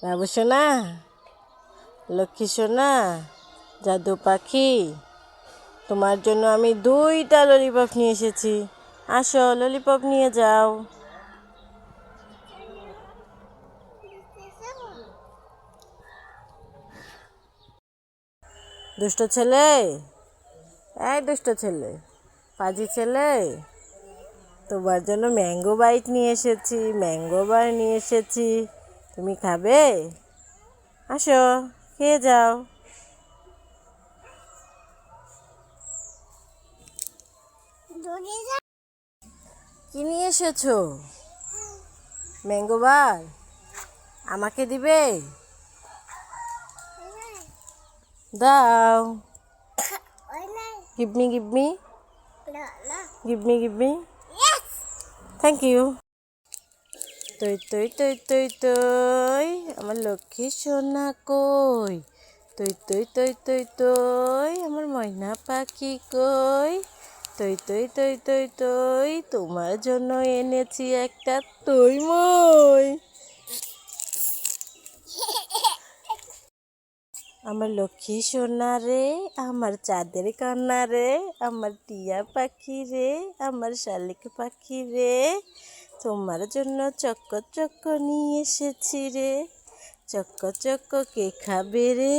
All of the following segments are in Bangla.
বাবু সোনা, লক্ষ্মী সোনা, জাদু পাখি, তোমার জন্য আমি 2টা ললিপপ নিয়ে এসেছি। আসো, ললিপপ নিয়ে যাও। দুষ্ট ছেলে, এই দুষ্ট ছেলে, পাজি ছেলে, তোমার জন্য ম্যাঙ্গো বাইট নিয়ে এসেছি, ম্যাঙ্গো বার নিয়ে এসেছি। তুমি খাবে? আসো, খেয়ে যাও। কি নিয়ে এসেছো? ম্যাঙ্গো বার আমাকে দিবে? দাও। Give me, give me, give me, give me. Thank you. তুই তুই তুই তুই তুই আমার লক্ষ্মী সোনা কই? তুই তুই তুই তুই তুই আমার ময়না পাখি কই? তুই তুই তুই তুই তুই তোমার জন্য এনেছি একটা তুই মই। আমার লক্ষ্মী সোনা রে, আমার চাঁদের কন্যা রে, আমার টিয়া পাখি রে, আমার শালিক পাখি রে, তোমার জন্য চক্ক চক্ক নিয়ে এসেছি রে। চক্ক চক্ক কে খাবে রে?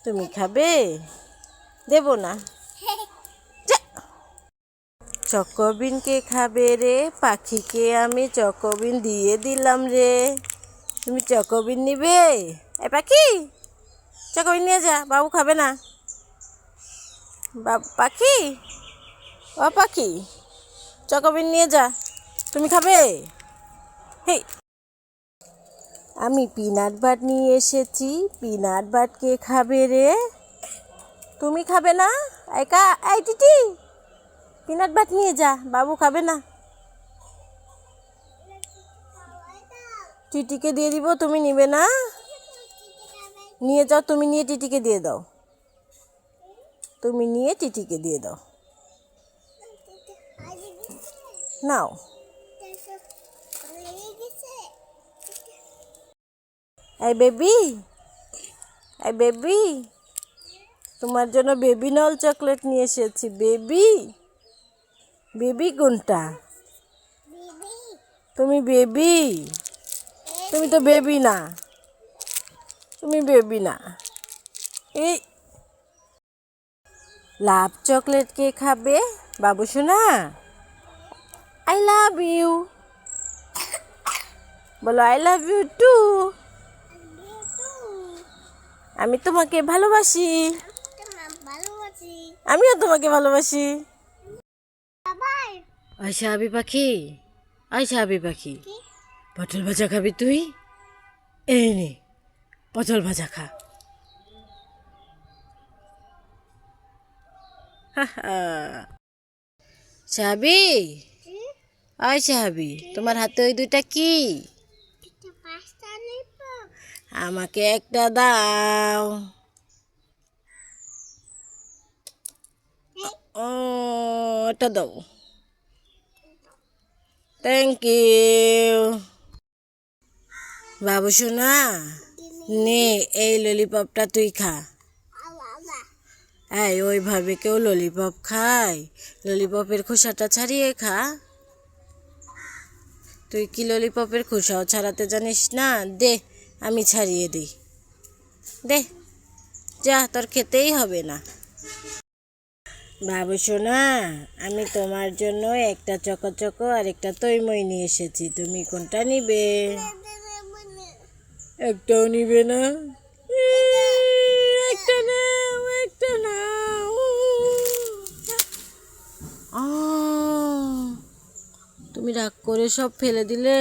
তুমি খাবে? দেব না। চকোবিন কে খাবে রে? পাখিকে আমি চকোবিন দিয়ে দিলাম রে। তুমি চকোবিন নিবে? এ পাখি, চকোবিন নিয়ে যা, বাবু খাবে না। পাখি, ও পাখি, চকোবিন নিয়ে যা, তুমি খাবে? হেই, আমি পিনাট বাট নিয়ে এসেছি। পিনাট বাট কে খাবে রে? তুমি খাবে না? একা, এই টিটি, পিনাট বাট নিয়ে যা, বাবু খাবে না। টিটিকে দিয়ে দিব, তুমি নিবে না? নিয়ে যাও, তুমি নিয়ে টিটিকে দিয়ে দাও। তুমি নিয়ে টিটিকে দিয়ে দাও। নাও। এই বেবি, এই বেবি, তোমার জন্য বেবি নল চকলেট নিয়ে এসেছি। বেবি, বেবি কোনটা? তুমি বেবি? তুমি তো বেবি না, তুমি বেবি না। এই লাভ চকলেট কে খাবে? বাবু সোনা, আই লাভ ইউ বলো। I love you too. আমি তোমাকে ভালোবাসি। আমিও তোমাকে ভালোবাসি। আয়শা আবি পাখি, আয়শা আবি পাখি, পটল ভাজা খাবি তুই? এই নে, পটল ভাজা খা। সাবি, আয় সাবি, তোমার হাতে ওই 2টা কি? আমাকে একটা দাও। ও, এটা দাও। Thank you. বাবু সোনা, নে এই ললিপপটা তুই খা। এই ওইভাবে কেউ ললিপপ খায়? ললিপপের খোসাটা ছাড়িয়ে খা। তুই কি ললিপপের খোসাও ছাড়াতে জানিস না? দে, আমি ছাড়িয়ে দিই। দে, যা, তোর খেতেই হবে না। বাবু সোনা, আমি তোমার জন্য একটা চকো আর একটা তৈমই নিয়ে এসেছি। তুমি কোনটা নিবে? একটাও নিবে না? একটা নাও, একটা নাও। তুমি রাগ করে সব ফেলে দিলে?